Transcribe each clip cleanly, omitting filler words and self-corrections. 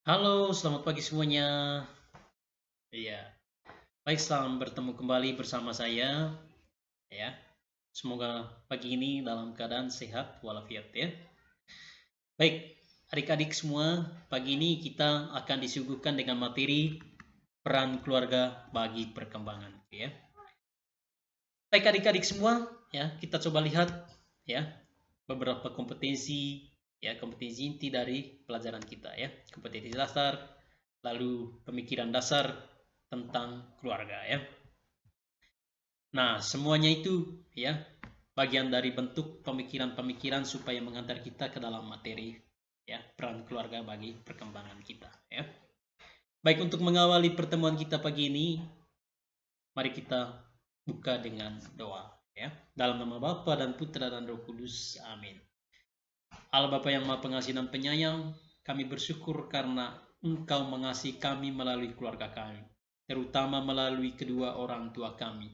Halo, selamat pagi semuanya. Iya, baik, selamat bertemu kembali bersama saya. Ya, semoga pagi ini dalam keadaan sehat walafiat ya. Baik, adik-adik semua, pagi ini kita akan disuguhkan dengan materi peran keluarga bagi perkembangan. Ya, baik adik-adik semua, ya kita coba lihat ya beberapa kompetensi kompetensi inti dari pelajaran kita ya, kompetensi dasar, lalu pemikiran dasar tentang keluarga ya. Nah, semuanya itu ya bagian dari bentuk pemikiran-pemikiran supaya mengantar kita ke dalam materi ya peran keluarga bagi perkembangan kita ya. Baik, untuk mengawali pertemuan kita pagi ini, mari kita buka dengan doa ya. Dalam nama Bapa dan Putra dan Roh Kudus. Amin. Allah Bapa yang Maha Pengasih dan Penyayang, kami bersyukur karena Engkau mengasihi kami melalui keluarga kami, terutama melalui kedua orang tua kami,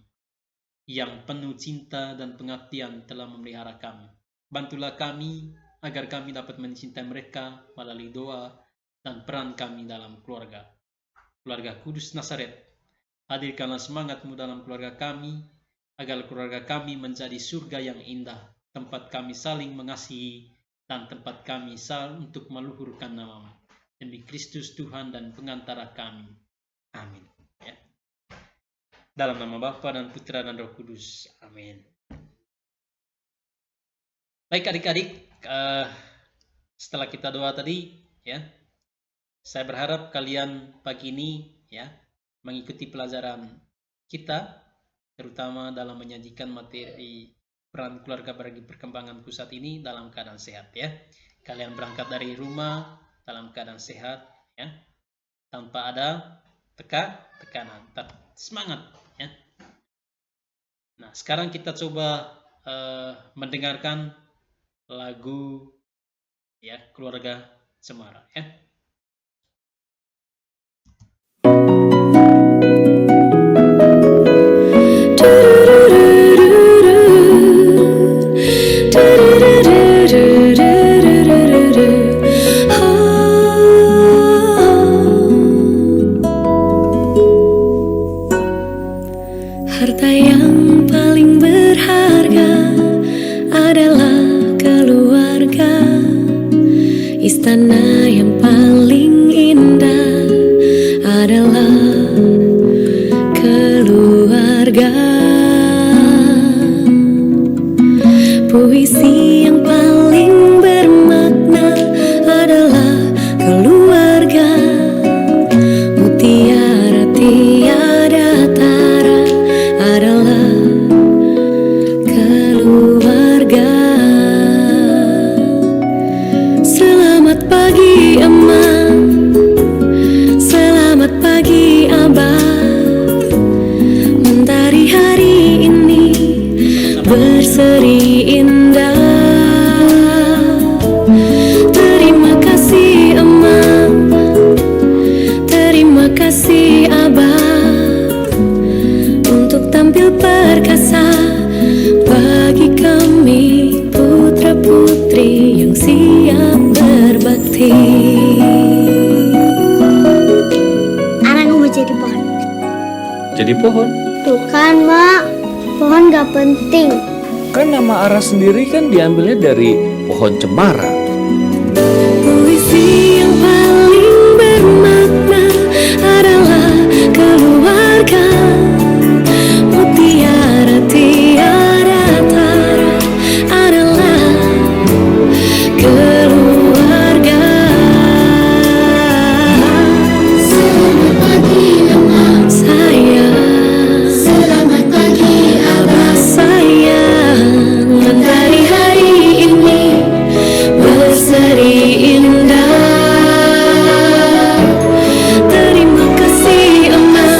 yang penuh cinta dan pengabdian telah memelihara kami. Bantulah kami agar kami dapat mencintai mereka melalui doa dan peran kami dalam keluarga. Keluarga Kudus Nazaret, hadirkanlah semangat-Mu dalam keluarga kami, agar keluarga kami menjadi surga yang indah, tempat kami saling mengasihi, dan tempat kami untuk meluhurkan nama-Mu. Demi Kristus Tuhan dan pengantara kami. Amin. Ya. Dalam nama Bapa dan Putra dan Roh Kudus. Amin. Baik adik-adik, setelah kita doa tadi, ya, saya berharap kalian pagi ini ya mengikuti pelajaran kita, terutama dalam menyajikan materi peran keluarga bagi perkembangan pusat ini dalam keadaan sehat ya. Kalian berangkat dari rumah dalam keadaan sehat ya, tanpa ada tekanan, tetap semangat ya. Nah, sekarang kita coba mendengarkan lagu ya Keluarga Cemara ya. Harta yang paling berharga adalah keluarga. Istana yang paling indah adalah keluarga. Puisi yang paling bermakna adalah keluarga. Mutiara tiada tara adalah keluarga. Selamat pagi Emak, selamat pagi Abah. Mentari hari ini berseri indah. Terima kasih Emak, terima kasih Abah, untuk tampil perkasa bagi kami putra-putri yang siap berbakti. Anak mau jadi pohon. Jadi pohon? Tuh kan, Mak. Pohon gak penting. Kan nama Ara sendiri kan diambilnya dari pohon cemara. Puisi yang paling bermakna adalah keluarga. Mutiara tiada tara adalah keluarga. Selamat pagi Emak sayang, selamat pagi Abah sayang. Mentari hari ini berseri indah. Terima kasih Emak,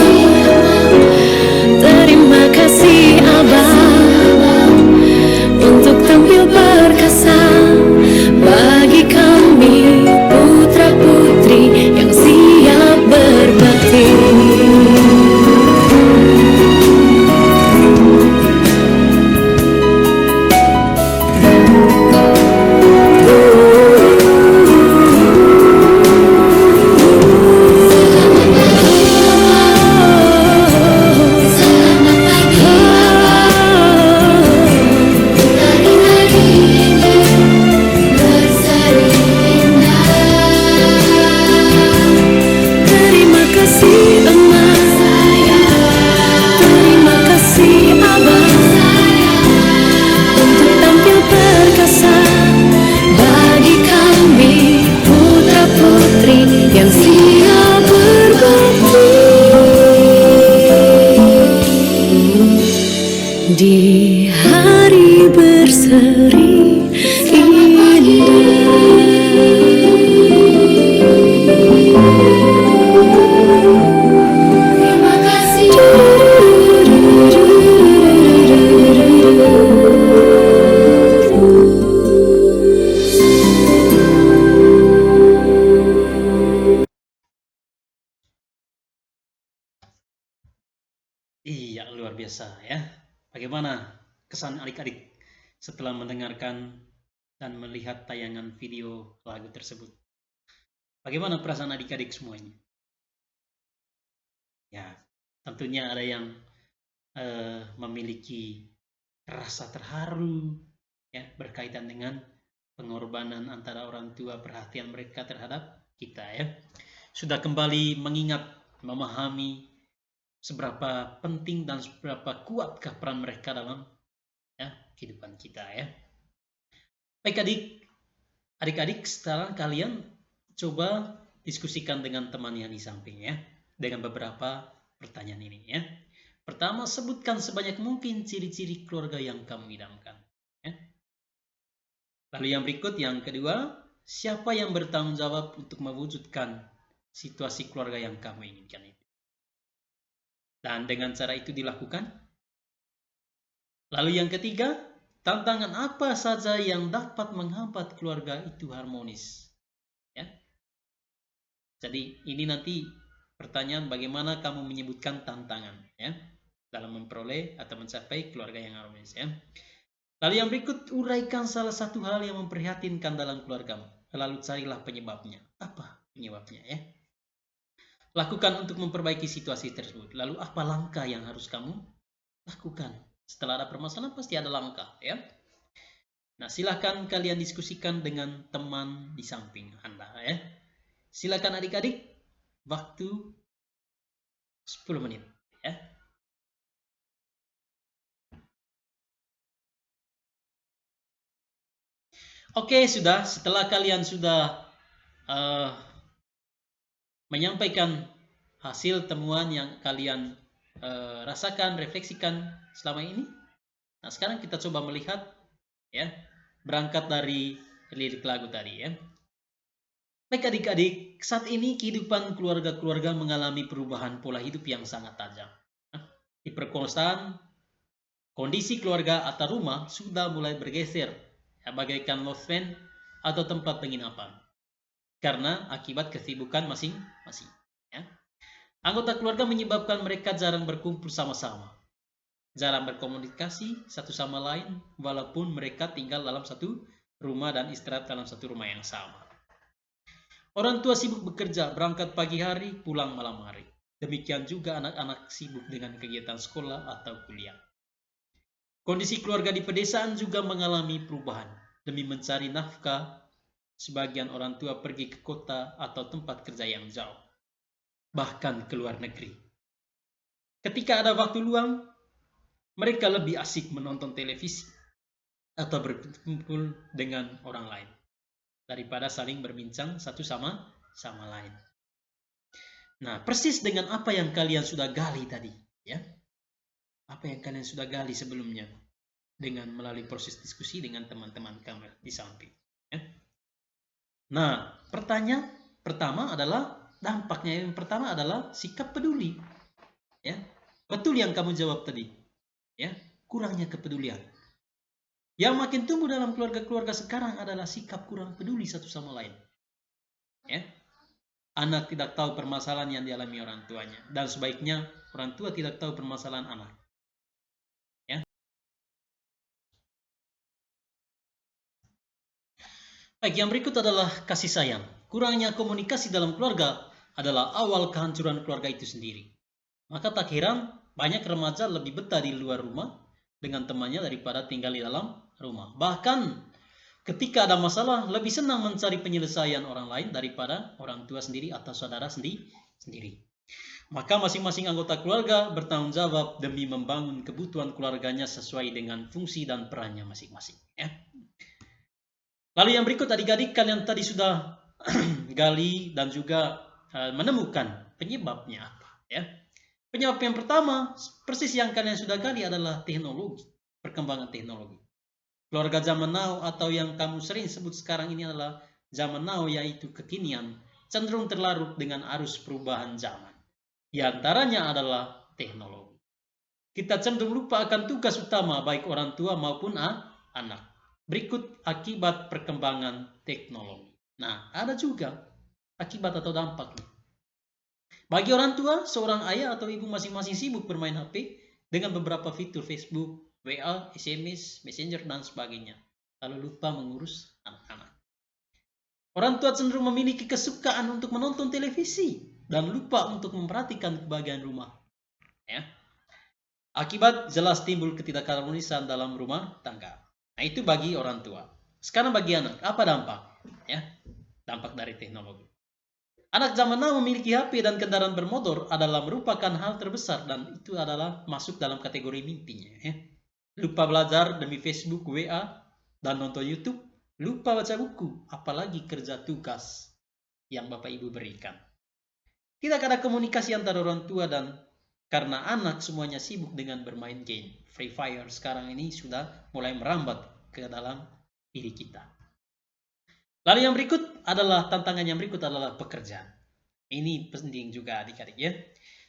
di hari berseri indah. Terima kasih. Iya, luar biasa ya. Bagaimana kesan adik-adik setelah mendengarkan dan melihat tayangan video lagu tersebut? Bagaimana perasaan adik-adik semuanya? Ya, tentunya ada yang memiliki rasa terharu ya berkaitan dengan pengorbanan antara orang tua, perhatian mereka terhadap kita ya. Sudah kembali mengingat, memahami seberapa penting dan seberapa kuatkah peran mereka dalam ya kehidupan kita ya. Baik adik-adik, sekarang kalian coba diskusikan dengan teman yang di samping ya, dengan beberapa pertanyaan ini ya. Pertama, sebutkan sebanyak mungkin ciri-ciri keluarga yang kamu idamkan ya. Lalu yang berikut, yang kedua, siapa yang bertanggung jawab untuk mewujudkan situasi keluarga yang kamu inginkan itu, dan dengan cara itu dilakukan. Lalu yang ketiga, tantangan apa saja yang dapat menghambat keluarga itu harmonis ya. Jadi ini nanti pertanyaan bagaimana kamu menyebutkan tantangan ya dalam memperoleh atau mencapai keluarga yang harmonis ya. Lalu yang berikut, uraikan salah satu hal yang memprihatinkan dalam keluargamu. Lalu carilah penyebabnya. Apa penyebabnya ya? Lakukan untuk memperbaiki situasi tersebut. Lalu apa langkah yang harus kamu lakukan? Setelah ada permasalahan pasti ada langkah ya. Nah, silakan kalian diskusikan dengan teman di samping Anda ya. Silakan adik-adik, waktu 10 menit ya. Oke, sudah. Setelah kalian sudah menyampaikan hasil temuan yang kalian rasakan, refleksikan selama ini. Nah, sekarang kita coba melihat ya, berangkat dari lirik lagu tadi ya. Baik adik-adik, saat ini kehidupan keluarga-keluarga mengalami perubahan pola hidup yang sangat tajam. Di perkosaan, kondisi keluarga atau rumah sudah mulai bergeser ya, bagaikan lost van atau tempat penginapan karena akibat kesibukan masing-masing ya. Anggota keluarga menyebabkan mereka jarang berkumpul sama-sama, jarang berkomunikasi satu sama lain walaupun mereka tinggal dalam satu rumah dan istirahat dalam satu rumah yang sama. Orang tua sibuk bekerja, berangkat pagi hari, pulang malam hari. Demikian juga anak-anak sibuk dengan kegiatan sekolah atau kuliah. Kondisi keluarga di pedesaan juga mengalami perubahan. Demi mencari nafkah, sebagian orang tua pergi ke kota atau tempat kerja yang jauh, bahkan ke luar negeri. Ketika ada waktu luang, mereka lebih asik menonton televisi atau berkumpul dengan orang lain daripada saling berbincang satu sama lain. Nah, persis dengan apa yang kalian sudah gali tadi ya. Apa yang kalian sudah gali sebelumnya dengan melalui proses diskusi dengan teman-teman kamu di samping ya. Nah, pertanyaan pertama adalah dampaknya. Yang pertama adalah sikap peduli ya. Betul yang kamu jawab tadi ya, kurangnya kepedulian. Yang makin tumbuh dalam keluarga-keluarga sekarang adalah sikap kurang peduli satu sama lain ya. Anak tidak tahu permasalahan yang dialami orang tuanya, dan sebaiknya orang tua tidak tahu permasalahan anak ya. Baik, yang berikut adalah kasih sayang. Kurangnya komunikasi dalam keluarga adalah awal kehancuran keluarga itu sendiri. Maka tak heran banyak remaja lebih betah di luar rumah dengan temannya daripada tinggal di dalam rumah. Bahkan ketika ada masalah lebih senang mencari penyelesaian orang lain daripada orang tua sendiri atau saudara sendiri. Maka masing-masing anggota keluarga bertanggung jawab demi membangun kebutuhan keluarganya sesuai dengan fungsi dan perannya masing-masing ya. Lalu yang berikut adik-adik, kalian tadi sudah gali dan juga menemukan penyebabnya apa ya. Penyebab yang pertama, persis yang kalian sudah gali adalah teknologi, perkembangan teknologi. Keluarga zaman now atau yang kamu sering sebut sekarang ini adalah zaman now, yaitu kekinian, cenderung terlarut dengan arus perubahan zaman. Di antaranya adalah teknologi. Kita cenderung lupa akan tugas utama baik orang tua maupun anak. Berikut akibat perkembangan teknologi. Nah, ada juga akibat atau dampak. Bagi orang tua, seorang ayah atau ibu masing-masing sibuk bermain HP dengan beberapa fitur Facebook, WA, SMS, Messenger, dan sebagainya. Lalu lupa mengurus anak-anak. Orang tua cenderung memiliki kesukaan untuk menonton televisi dan lupa untuk memperhatikan kebahagiaan rumah. Ya. Akibat jelas timbul ketidakharmonisan dalam rumah tangga. Nah, itu bagi orang tua. Sekarang bagi anak, apa dampak? Ya, dampak dari teknologi. Anak zaman now memiliki HP dan kendaraan bermotor adalah merupakan hal terbesar dan itu adalah masuk dalam kategori mimpinya. Ya. Lupa belajar demi Facebook, WA, dan nonton YouTube. Lupa baca buku, apalagi kerja tugas yang Bapak Ibu berikan. Tidak ada komunikasi antara orang tua dan karena anak semuanya sibuk dengan bermain game. Free Fire sekarang ini sudah mulai merambat ke dalam diri kita. Lalu yang berikut adalah tantangan yang berikut adalah pekerjaan. Ini penting juga adik-adik ya.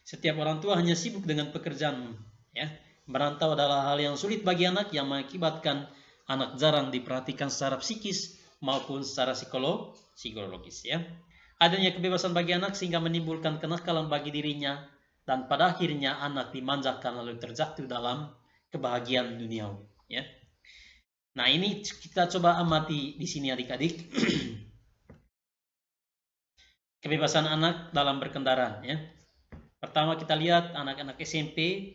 Setiap orang tua hanya sibuk dengan pekerjaan ya. Merantau adalah hal yang sulit bagi anak yang mengakibatkan anak jarang diperhatikan secara psikis maupun secara psikologis ya. Adanya kebebasan bagi anak sehingga menimbulkan kenakalan bagi dirinya dan pada akhirnya anak dimanjakan lalu terjatuh dalam kebahagiaan duniawi ya. Nah, ini kita coba amati di sini adik-adik. Kebebasan anak dalam berkendara ya. Pertama kita lihat anak-anak SMP,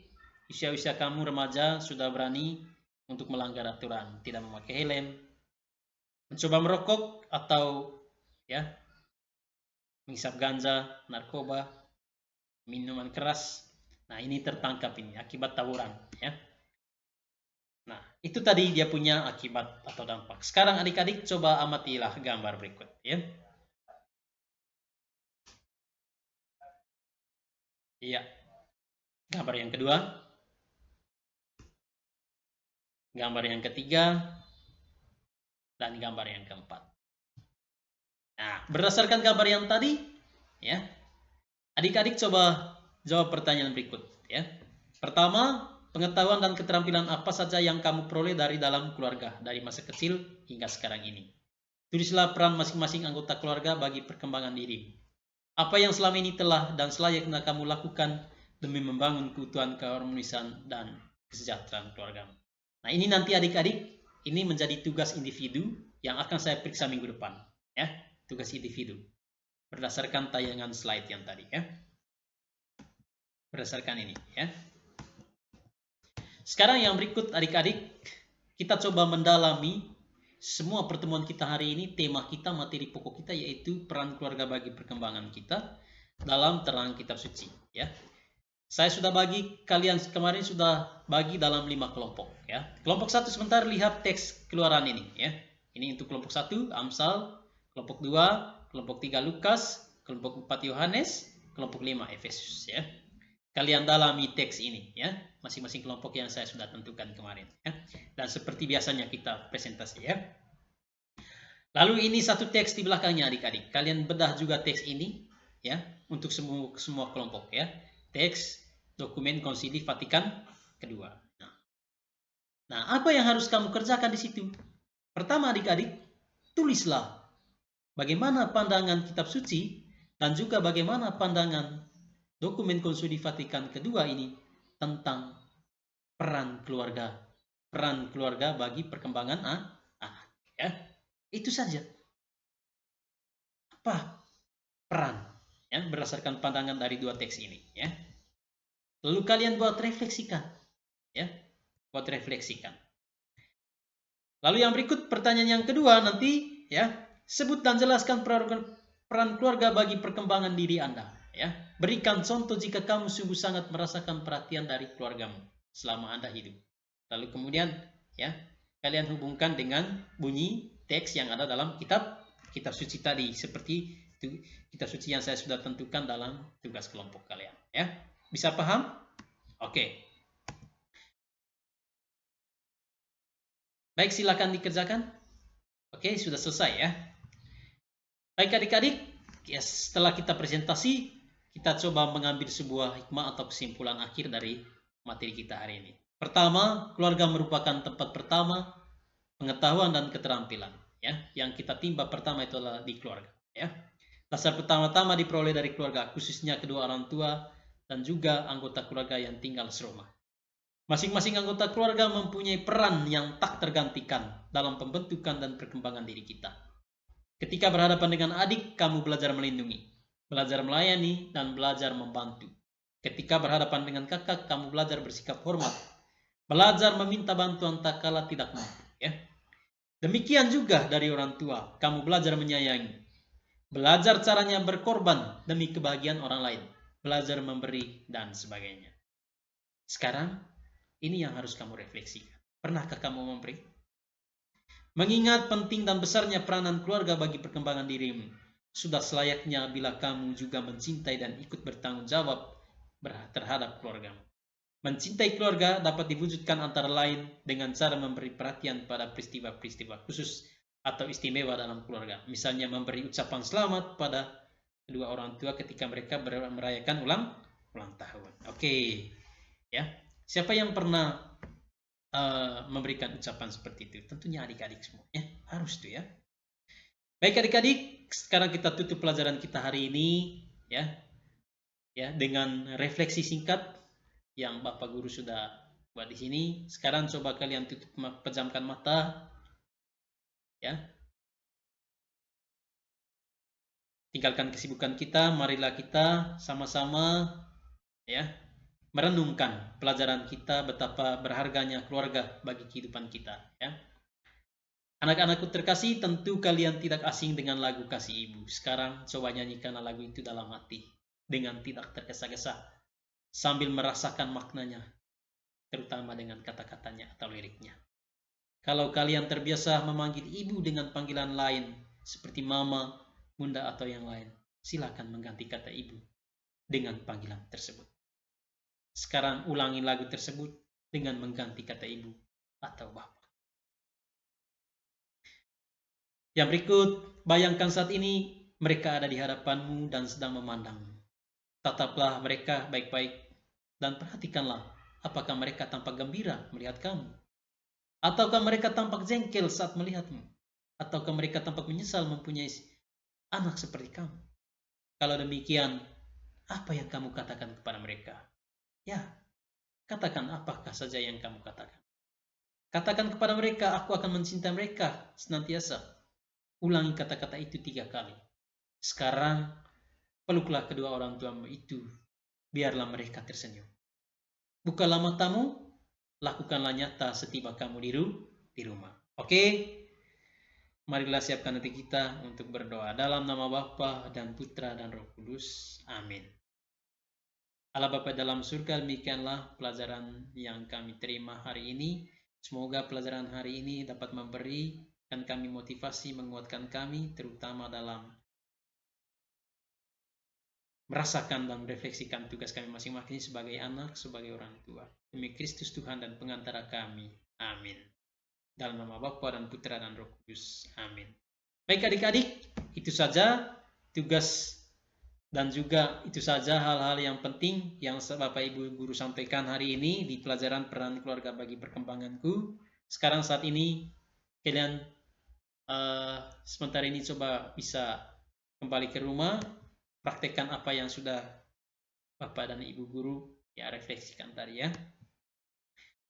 usia-usia kamu remaja sudah berani untuk melanggar aturan, tidak memakai helm, mencoba merokok atau ya menghisap ganja, narkoba, minuman keras. Nah, ini tertangkap ini akibat tawuran ya. Nah, itu tadi dia punya akibat atau dampak. Sekarang adik-adik coba amatilah gambar berikut ya. Iya. Gambar yang kedua. Gambar yang ketiga. Dan gambar yang keempat. Nah, berdasarkan gambar yang tadi ya. Adik-adik coba jawab pertanyaan berikut ya. Pertama, pengetahuan dan keterampilan apa saja yang kamu peroleh dari dalam keluarga dari masa kecil hingga sekarang ini. Tulislah peran masing-masing anggota keluarga bagi perkembangan diri. Apa yang selama ini telah dan selayaknya kamu lakukan demi membangun keutuhan, keharmonisan, dan kesejahteraan keluarga. Nah, ini nanti adik-adik, ini menjadi tugas individu yang akan saya periksa minggu depan. Ya, tugas individu. Berdasarkan tayangan slide yang tadi. Ya. Berdasarkan ini. Ya. Sekarang yang berikut adik-adik, kita coba mendalami semua pertemuan kita hari ini. Tema kita, materi pokok kita yaitu peran keluarga bagi perkembangan kita dalam terang kitab suci ya. Saya sudah bagi kalian kemarin sudah bagi dalam 5 kelompok ya. Kelompok 1 sebentar lihat teks keluaran ini ya. Ini untuk kelompok 1 Amsal, kelompok 2, kelompok 3 Lukas, kelompok 4 Yohanes, kelompok 5 Efesus ya. Kalian dalami teks ini ya, masing-masing kelompok yang saya sudah tentukan kemarin ya. Dan seperti biasanya kita presentasi ya. Lalu ini satu teks di belakangnya adik-adik. Kalian bedah juga teks ini ya untuk semua kelompok ya. Teks dokumen Konsili Vatikan kedua. Nah, apa yang harus kamu kerjakan di situ? Pertama adik-adik, tulislah bagaimana pandangan kitab suci dan juga bagaimana pandangan dokumen Konsili Vatikan kedua ini tentang peran keluarga bagi perkembangan anak ya. Itu saja. Apa peran ya berdasarkan pandangan dari dua teks ini ya. Lalu kalian buat refleksikan ya. Buat refleksikan. Lalu yang berikut pertanyaan yang kedua nanti ya, sebut dan jelaskan peran keluarga bagi perkembangan diri Anda ya. Berikan contoh jika kamu sungguh sangat merasakan perhatian dari keluargamu selama Anda hidup. Lalu kemudian ya, kalian hubungkan dengan bunyi teks yang ada dalam kitab suci tadi seperti itu, kitab suci yang saya sudah tentukan dalam tugas kelompok kalian ya. Bisa paham? Oke. Baik, silakan dikerjakan. Oke, sudah selesai ya. Baik adik-adik, setelah kita presentasi, kita coba mengambil sebuah hikmah atau kesimpulan akhir dari materi kita hari ini. Pertama, keluarga merupakan tempat pertama pengetahuan dan keterampilan. Ya, yang kita timba pertama itu adalah di keluarga. Ya, dasar pertama-tama diperoleh dari keluarga, khususnya kedua orang tua dan juga anggota keluarga yang tinggal serumah. Masing-masing anggota keluarga mempunyai peran yang tak tergantikan dalam pembentukan dan perkembangan diri kita. Ketika berhadapan dengan adik, kamu belajar melindungi, belajar melayani, dan belajar membantu. Ketika berhadapan dengan kakak, kamu belajar bersikap hormat, belajar meminta bantuan tak kala tidak mampu. Ya. Demikian juga dari orang tua, kamu belajar menyayangi, belajar caranya berkorban demi kebahagiaan orang lain, belajar memberi, dan sebagainya. Sekarang, ini yang harus kamu refleksikan. Pernahkah kamu memberi? Mengingat penting dan besarnya peranan keluarga bagi perkembangan dirimu, sudah selayaknya bila kamu juga mencintai dan ikut bertanggung jawab terhadap keluargamu. Mencintai keluarga dapat diwujudkan antara lain dengan cara memberi perhatian pada peristiwa-peristiwa khusus atau istimewa dalam keluarga. Misalnya memberi ucapan selamat pada kedua orang tua ketika mereka merayakan ulang tahun. Oke. Ya. Siapa yang pernah memberikan ucapan seperti itu? Tentunya adik-adik semua. Ya. Harus tuh ya. Baik adik-adik, sekarang kita tutup pelajaran kita hari ini ya. Ya, dengan refleksi singkat yang Bapak Guru sudah buat di sini. Sekarang coba kalian tutup, pejamkan mata. Ya. Tinggalkan kesibukan kita, marilah kita sama-sama ya merenungkan pelajaran kita betapa berharganya keluarga bagi kehidupan kita ya. Anak-anakku terkasih, tentu kalian tidak asing dengan lagu Kasih Ibu. Sekarang coba nyanyikanlah lagu itu dalam hati dengan tidak tergesa-gesa sambil merasakan maknanya, terutama dengan kata-katanya atau liriknya. Kalau kalian terbiasa memanggil ibu dengan panggilan lain seperti mama, bunda atau yang lain, silakan mengganti kata ibu dengan panggilan tersebut. Sekarang ulangi lagu tersebut dengan mengganti kata ibu atau bapak. Yang berikut, bayangkan saat ini mereka ada di hadapanmu dan sedang memandangmu. Tataplah mereka baik-baik dan perhatikanlah apakah mereka tampak gembira melihat kamu, ataukah mereka tampak jengkel saat melihatmu, ataukah mereka tampak menyesal mempunyai anak seperti kamu. Kalau demikian, apa yang kamu katakan kepada mereka? Ya, katakan apakah saja yang kamu katakan. Katakan kepada mereka, aku akan mencintai mereka senantiasa. Ulangi kata-kata itu 3 kali. Sekarang, peluklah kedua orang tuamu itu, biarlah mereka tersenyum. Bukalah matamu, lakukanlah nyata setiba kamu di rumah. Oke? Marilah siapkan hati kita untuk berdoa. Dalam nama Bapa dan Putra dan Roh Kudus. Amin. Allah Bapa dalam surga, demikianlah pelajaran yang kami terima hari ini. Semoga pelajaran hari ini dapat memberikan kami motivasi, menguatkan kami, terutama dalam merasakan dan merefleksikan tugas kami masing-masing sebagai anak, sebagai orang tua. Demi Kristus Tuhan dan pengantara kami. Amin. Dalam nama Bapa dan Putra dan Roh Kudus. Amin. Baik adik-adik, itu saja tugas dan juga itu saja hal-hal yang penting yang Bapak Ibu Guru sampaikan hari ini di pelajaran peran keluarga bagi perkembanganku. Sekarang saat ini kalian sementara ini coba bisa kembali ke rumah, praktekkan apa yang sudah Bapak dan Ibu Guru ya refleksikan tadi ya.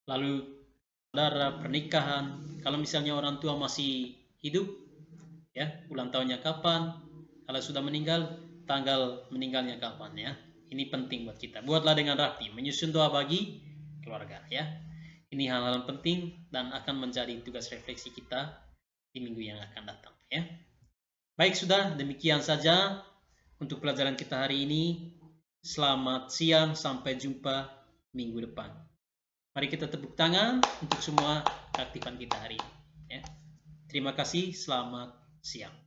Lalu saudara pernikahan, kalau misalnya orang tua masih hidup ya, ulang tahunnya kapan, kalau sudah meninggal tanggal meninggalnya kapan ya. Ini penting buat kita. Buatlah dengan rapi, menyusun doa bagi keluarga ya. Ini hal-hal penting dan akan menjadi tugas refleksi kita di minggu yang akan datang ya. Baik, sudah demikian saja untuk pelajaran kita hari ini. Selamat siang, sampai jumpa minggu depan. Mari kita tepuk tangan untuk semua keaktifan kita hari ini ya. Terima kasih, selamat siang.